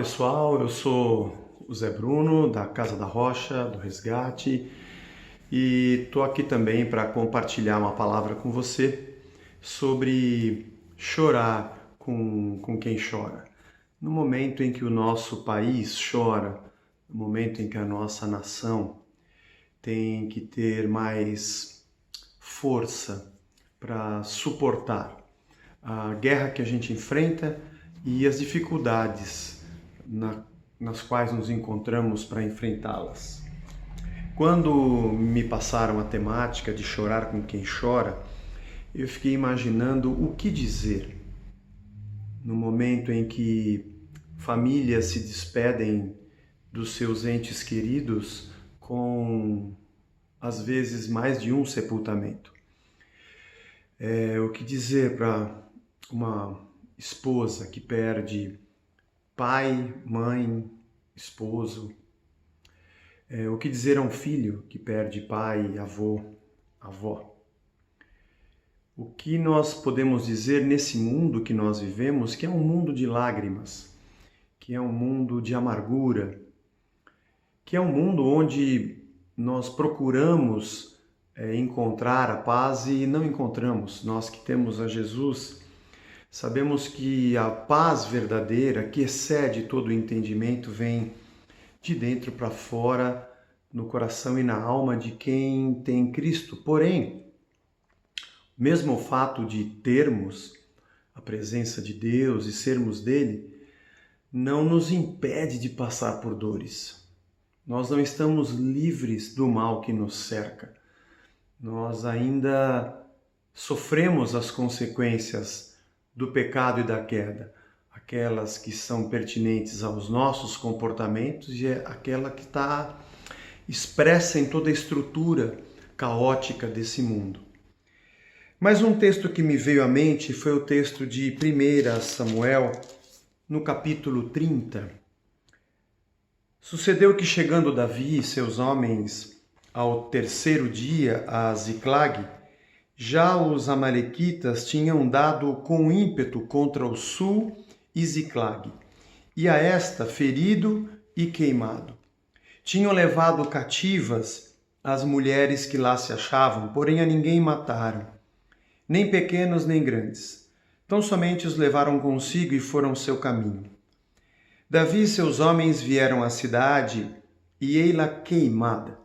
pessoal, eu sou o Zé Bruno, da Casa da Rocha, do Resgate, e estou aqui também para compartilhar uma palavra com você sobre chorar com quem chora. No momento em que o nosso país chora, no momento em que a nossa nação tem que ter mais força para suportar a guerra que a gente enfrenta e as dificuldades nas quais nos encontramos para enfrentá-las. Quando me passaram a temática de chorar com quem chora, eu fiquei imaginando o que dizer no momento em que famílias se despedem dos seus entes queridos com, às vezes, mais de um sepultamento. O que dizer para uma esposa que perde pai, mãe, esposo? O que dizer a um filho que perde pai, avô, avó? O que nós podemos dizer nesse mundo que nós vivemos, que é um mundo de lágrimas, que é um mundo de amargura, que é um mundo onde nós procuramos encontrar a paz e não encontramos. Nós que temos a Jesus, sabemos que a paz verdadeira, que excede todo o entendimento, vem de dentro para fora, no coração e na alma de quem tem Cristo. Porém, mesmo o fato de termos a presença de Deus e sermos dele, não nos impede de passar por dores. Nós não estamos livres do mal que nos cerca. Nós ainda sofremos as consequências do pecado e da queda, aquelas que são pertinentes aos nossos comportamentos e aquela que está expressa em toda a estrutura caótica desse mundo. Mas um texto que me veio à mente foi o texto de 1 Samuel, no capítulo 30. Sucedeu que, chegando Davi e seus homens ao terceiro dia a Ziclag, já os amalequitas tinham dado com ímpeto contra o sul e Ziclag, e a esta ferido e queimado. Tinham levado cativas as mulheres que lá se achavam, porém a ninguém mataram, nem pequenos nem grandes. Tão somente os levaram consigo e foram seu caminho. Davi e seus homens vieram à cidade, e ei-la queimada,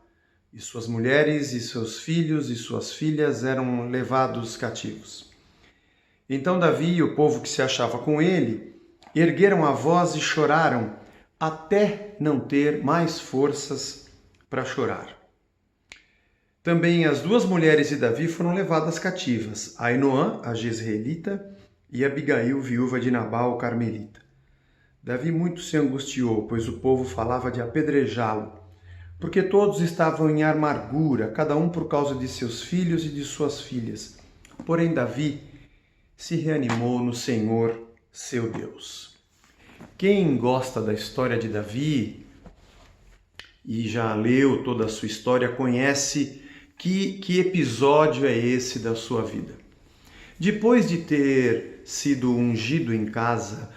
e suas mulheres e seus filhos e suas filhas eram levados cativos. Então Davi e o povo que se achava com ele ergueram a voz e choraram, até não ter mais forças para chorar. Também as duas mulheres de Davi foram levadas cativas, Ainoã, a jezreelita, e Abigail, viúva de Nabal, o carmelita. Davi muito se angustiou, pois o povo falava de apedrejá-lo, porque todos estavam em amargura, cada um por causa de seus filhos e de suas filhas. Porém Davi se reanimou no Senhor, seu Deus. Quem gosta da história de Davi e já leu toda a sua história, conhece que episódio é esse da sua vida. Depois de ter sido ungido em casa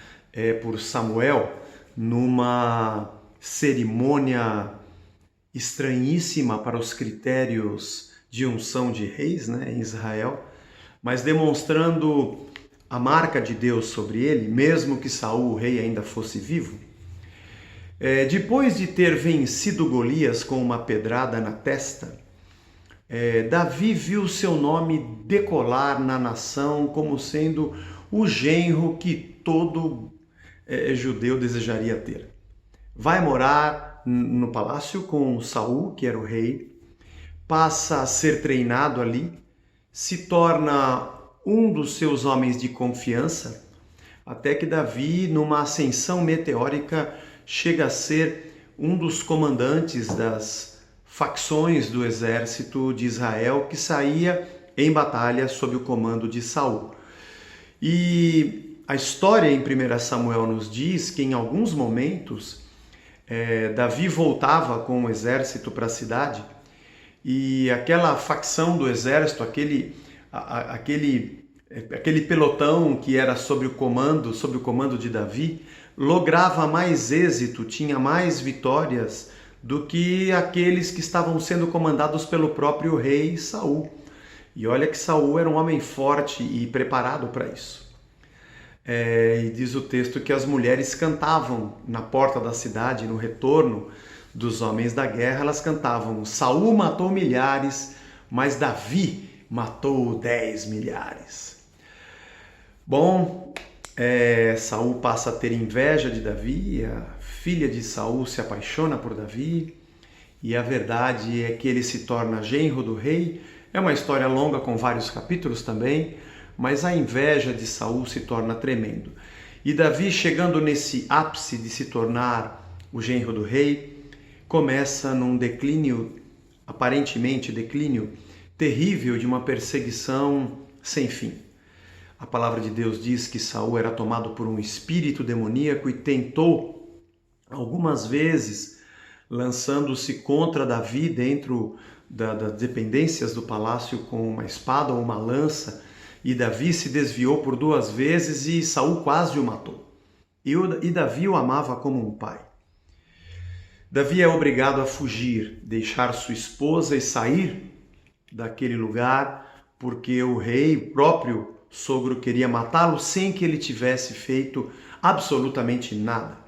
por Samuel, numa cerimônia estranhíssima para os critérios de unção de reis, em Israel, mas demonstrando a marca de Deus sobre ele, mesmo que Saul, o rei, ainda fosse vivo. Depois de ter vencido Golias com uma pedrada na testa, Davi viu seu nome decolar na nação como sendo o genro que todo judeu desejaria ter. Vai morar no palácio com Saul, que era o rei, passa a ser treinado ali, se torna um dos seus homens de confiança, até que Davi, numa ascensão meteórica, chega a ser um dos comandantes das facções do exército de Israel que saía em batalha sob o comando de Saul. E a história em 1 Samuel nos diz que em alguns momentos Davi voltava com o exército para a cidade e aquela facção do exército, aquele pelotão que era sob o comando de Davi, lograva mais êxito, tinha mais vitórias do que aqueles que estavam sendo comandados pelo próprio rei Saul. E olha que Saul era um homem forte e preparado para isso. E diz o texto que as mulheres cantavam na porta da cidade, no retorno dos homens da guerra, elas cantavam: Saul matou milhares, mas Davi matou 10 milhares. Bom, Saul passa a ter inveja de Davi, a filha de Saul se apaixona por Davi, e a verdade é que ele se torna genro do rei. É uma história longa com vários capítulos também, mas a inveja de Saul se torna tremendo. E Davi, chegando nesse ápice de se tornar o genro do rei, começa num declínio, aparentemente declínio terrível, de uma perseguição sem fim. A palavra de Deus diz que Saul era tomado por um espírito demoníaco e tentou algumas vezes, lançando-se contra Davi dentro das dependências do palácio com uma espada ou uma lança, e Davi se desviou por 2 vezes e Saul quase o matou. E Davi o amava como um pai. Davi é obrigado a fugir, deixar sua esposa e sair daquele lugar, porque o rei, o próprio sogro, queria matá-lo sem que ele tivesse feito absolutamente nada.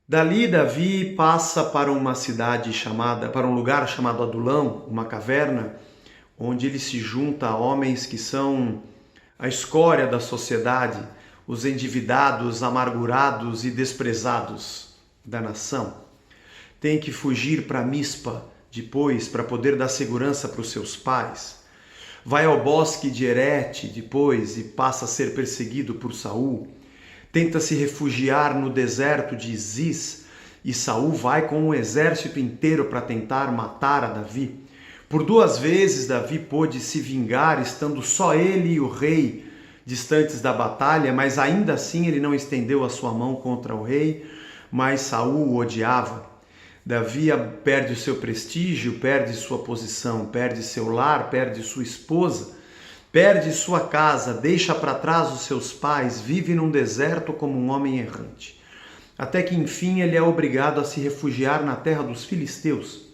Dali Davi passa para uma cidade para um lugar chamado Adulão, uma caverna, onde ele se junta a homens que são a escória da sociedade, os endividados, amargurados e desprezados da nação. Tem que fugir para Mispa depois para poder dar segurança para os seus pais. Vai ao bosque de Herete depois e passa a ser perseguido por Saul. Tenta se refugiar no deserto de Ziz e Saul vai com um exército inteiro para tentar matar a Davi. Por 2 vezes Davi pôde se vingar, estando só ele e o rei distantes da batalha, mas ainda assim ele não estendeu a sua mão contra o rei, mas Saul o odiava. Davi perde o seu prestígio, perde sua posição, perde seu lar, perde sua esposa, perde sua casa, deixa para trás os seus pais, vive num deserto como um homem errante. Até que enfim ele é obrigado a se refugiar na terra dos filisteus.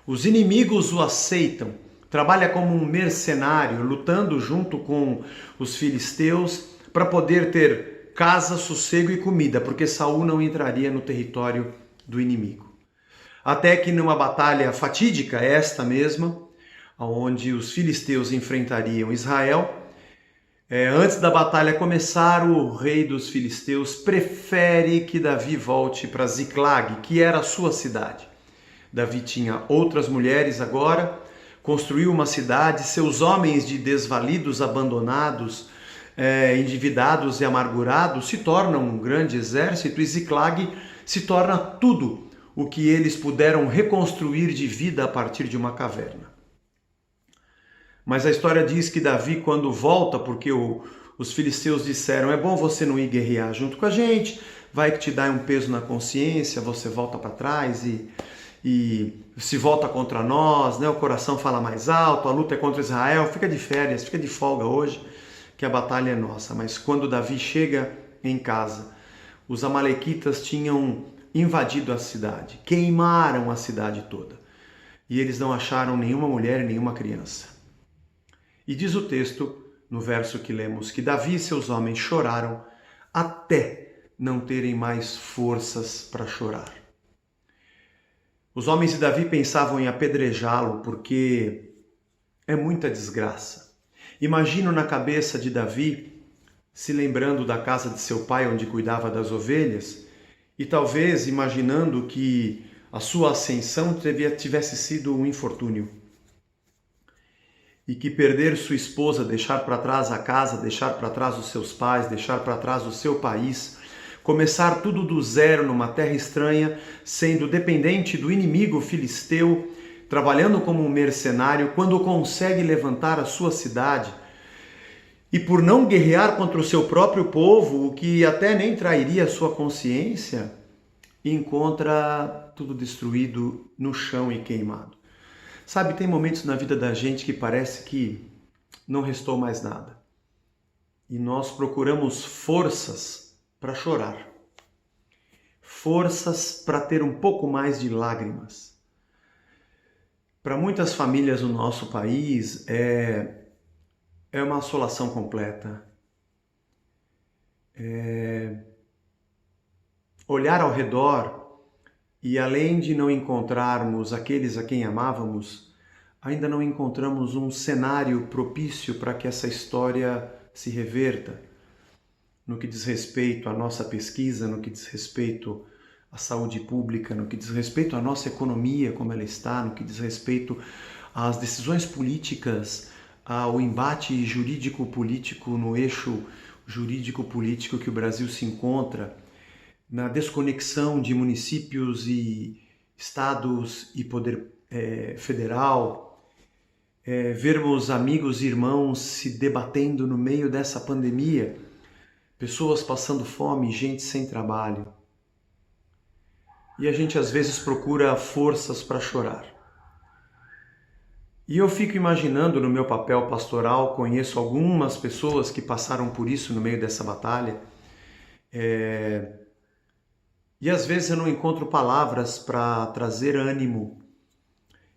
Os inimigos o aceitam, trabalha como um mercenário, lutando junto com os filisteus para poder ter casa, sossego e comida, porque Saul não entraria no território do inimigo. Até que numa batalha fatídica, esta mesma, onde os filisteus enfrentariam Israel, antes da batalha começar, o rei dos filisteus prefere que Davi volte para Ziclag, que era a sua cidade. Davi tinha outras mulheres agora, construiu uma cidade, seus homens de desvalidos, abandonados, endividados e amargurados se tornam um grande exército, e Ziclag se torna tudo o que eles puderam reconstruir de vida a partir de uma caverna. Mas a história diz que Davi, quando volta, porque os filisteus disseram: é bom você não ir guerrear junto com a gente, vai que te dá um peso na consciência, você volta para trás e se volta contra nós, né? O coração fala mais alto, a luta é contra Israel, fica de férias, fica de folga hoje, que a batalha é nossa. Mas quando Davi chega em casa, os amalequitas tinham invadido a cidade, queimaram a cidade toda, e eles não acharam nenhuma mulher e nenhuma criança. E diz o texto, no verso que lemos, que Davi e seus homens choraram até não terem mais forças para chorar. Os homens de Davi pensavam em apedrejá-lo, porque é muita desgraça. Imagino na cabeça de Davi, se lembrando da casa de seu pai, onde cuidava das ovelhas, e talvez imaginando que a sua ascensão tivesse sido um infortúnio. E que perder sua esposa, deixar para trás a casa, deixar para trás os seus pais, deixar para trás o seu país, começar tudo do zero numa terra estranha, sendo dependente do inimigo filisteu, trabalhando como um mercenário, quando consegue levantar a sua cidade, e por não guerrear contra o seu próprio povo, o que até nem trairia a sua consciência, encontra tudo destruído no chão e queimado. Sabe, tem momentos na vida da gente que parece que não restou mais nada. E nós procuramos forças para chorar, forças para ter um pouco mais de lágrimas. Para muitas famílias no nosso país é uma assolação completa. Olhar ao redor e, além de não encontrarmos aqueles a quem amávamos, ainda não encontramos um cenário propício para que essa história se reverta no que diz respeito à nossa pesquisa, no que diz respeito à saúde pública, no que diz respeito à nossa economia, como ela está, no que diz respeito às decisões políticas, ao embate jurídico-político no eixo jurídico-político que o Brasil se encontra, na desconexão de municípios e estados e poder federal, vermos amigos e irmãos se debatendo no meio dessa pandemia, pessoas passando fome, gente sem trabalho. E a gente às vezes procura forças para chorar. E eu fico imaginando no meu papel pastoral, conheço algumas pessoas que passaram por isso no meio dessa batalha, e às vezes eu não encontro palavras para trazer ânimo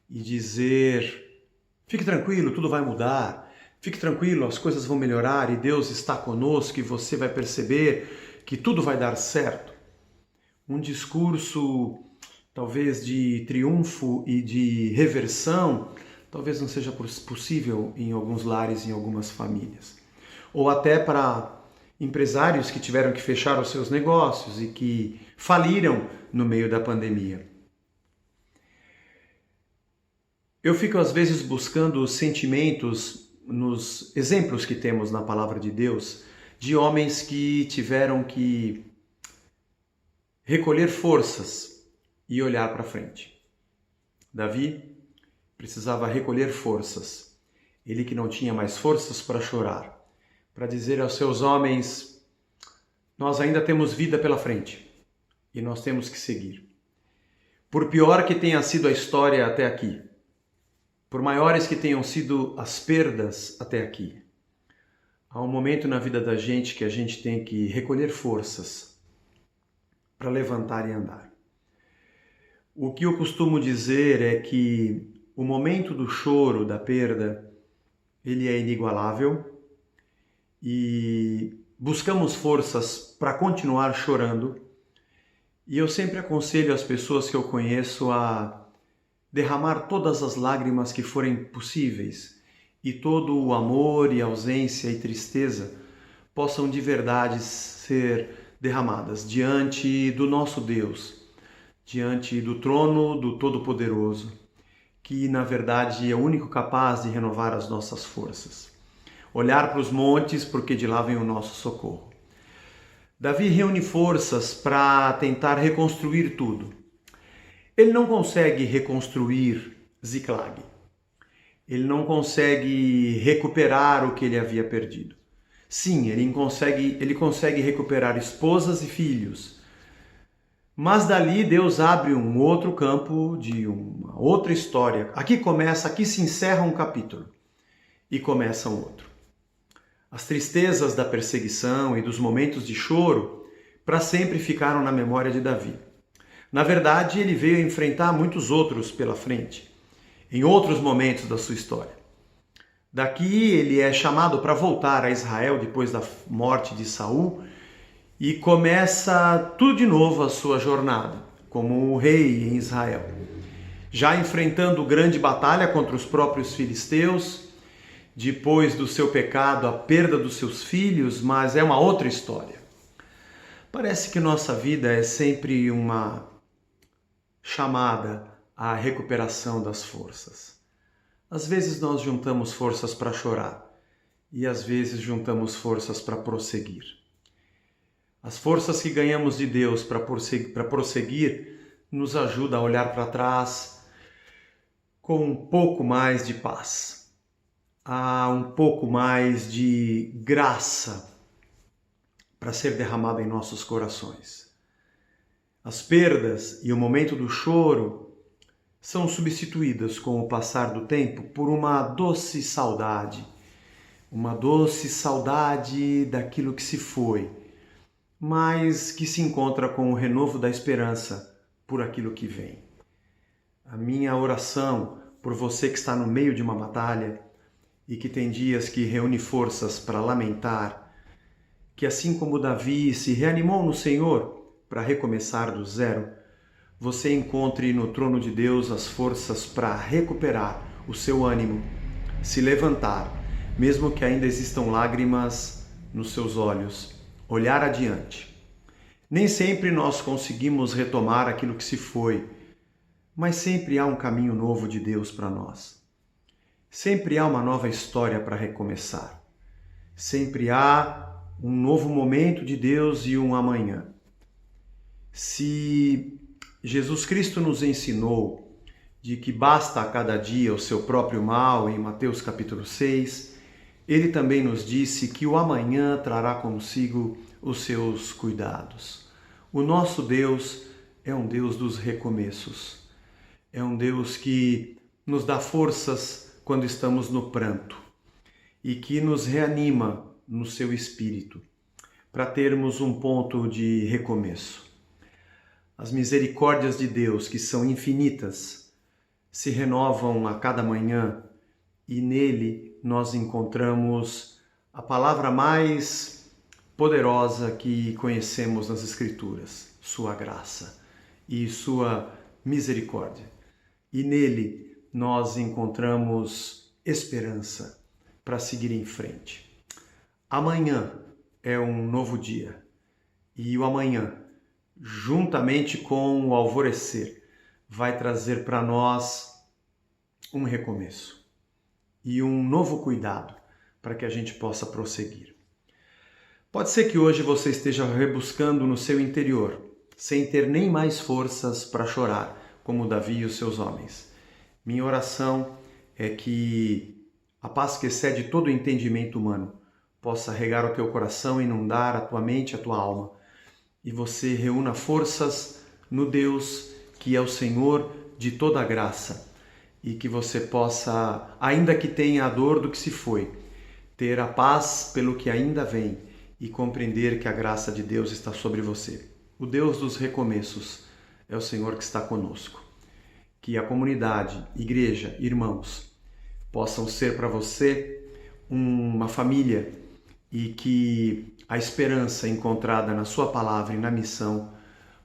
e dizer: fique tranquilo, tudo vai mudar, fique tranquilo, as coisas vão melhorar e Deus está conosco e você vai perceber que tudo vai dar certo. Um discurso talvez de triunfo e de reversão talvez não seja possível em alguns lares, em algumas famílias. Ou até para empresários que tiveram que fechar os seus negócios e que faliram no meio da pandemia. Eu fico às vezes buscando sentimentos nos exemplos que temos na palavra de Deus de homens que tiveram que recolher forças e olhar para frente. Davi precisava recolher forças. Ele que não tinha mais forças para chorar, para dizer aos seus homens: nós ainda temos vida pela frente e nós temos que seguir. Por pior que tenha sido a história até aqui, por maiores que tenham sido as perdas até aqui, há um momento na vida da gente que a gente tem que recolher forças para levantar e andar. O que eu costumo dizer é que o momento do choro, da perda, ele é inigualável e buscamos forças para continuar chorando. E eu sempre aconselho as pessoas que eu conheço a derramar todas as lágrimas que forem possíveis e todo o amor e ausência e tristeza possam de verdade ser derramadas diante do nosso Deus, diante do trono do Todo-Poderoso, que na verdade é o único capaz de renovar as nossas forças. Olhar para os montes, porque de lá vem o nosso socorro. Davi reúne forças para tentar reconstruir tudo. Ele não consegue reconstruir Ziklag. Ele não consegue recuperar o que ele havia perdido. Sim, ele consegue recuperar esposas e filhos. Mas dali Deus abre um outro campo de uma outra história. Aqui se encerra um capítulo e começa um outro. As tristezas da perseguição e dos momentos de choro para sempre ficaram na memória de Davi. Na verdade, ele veio enfrentar muitos outros pela frente, em outros momentos da sua história. Daqui ele é chamado para voltar a Israel depois da morte de Saul e começa tudo de novo a sua jornada como rei em Israel. Já enfrentando grande batalha contra os próprios filisteus, depois do seu pecado, a perda dos seus filhos, mas é uma outra história. Parece que nossa vida é sempre uma chamada à recuperação das forças. Às vezes nós juntamos forças para chorar e às vezes juntamos forças para prosseguir. As forças que ganhamos de Deus para prosseguir nos ajuda a olhar para trás com um pouco mais de paz, há um pouco mais de graça para ser derramada em nossos corações. As perdas e o momento do choro são substituídas com o passar do tempo por uma doce saudade daquilo que se foi, mas que se encontra com o renovo da esperança por aquilo que vem. A minha oração por você que está no meio de uma batalha e que tem dias que reúne forças para lamentar, que assim como Davi se reanimou no Senhor para recomeçar do zero, você encontre no trono de Deus as forças para recuperar o seu ânimo, se levantar, mesmo que ainda existam lágrimas nos seus olhos, olhar adiante. Nem sempre nós conseguimos retomar aquilo que se foi, mas sempre há um caminho novo de Deus para nós. Sempre há uma nova história para recomeçar. Sempre há um novo momento de Deus e um amanhã. Se Jesus Cristo nos ensinou de que basta a cada dia o seu próprio mal, em Mateus capítulo 6, ele também nos disse que o amanhã trará consigo os seus cuidados. O nosso Deus é um Deus dos recomeços. É um Deus que nos dá forças quando estamos no pranto e que nos reanima no seu espírito para termos um ponto de recomeço. As misericórdias de Deus, que são infinitas, se renovam a cada manhã e nele nós encontramos a palavra mais poderosa que conhecemos nas Escrituras, sua graça e sua misericórdia. E nele nós encontramos esperança para seguir em frente. Amanhã é um novo dia e o amanhã, juntamente com o alvorecer, vai trazer para nós um recomeço e um novo cuidado para que a gente possa prosseguir. Pode ser que hoje você esteja rebuscando no seu interior, sem ter nem mais forças para chorar, como Davi e os seus homens. Minha oração é que a paz que excede todo o entendimento humano possa regar o teu coração, inundar a tua mente, a tua alma, e você reúna forças no Deus que é o Senhor de toda a graça, e que você possa, ainda que tenha a dor do que se foi, ter a paz pelo que ainda vem e compreender que a graça de Deus está sobre você. O Deus dos recomeços é o Senhor que está conosco. Que a comunidade, igreja, irmãos, possam ser para você uma família e que a esperança encontrada na sua palavra e na missão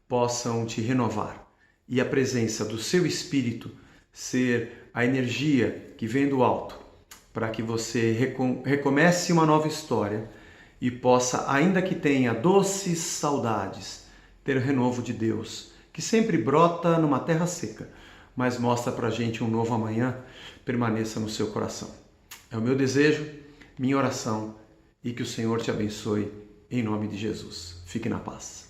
possam te renovar e a presença do seu Espírito ser a energia que vem do alto para que você recomece uma nova história e possa, ainda que tenha doces saudades, ter o renovo de Deus, que sempre brota numa terra seca, mas mostra para a gente um novo amanhã, permaneça no seu coração. É o meu desejo, minha oração, e que o Senhor te abençoe, em nome de Jesus. Fique na paz.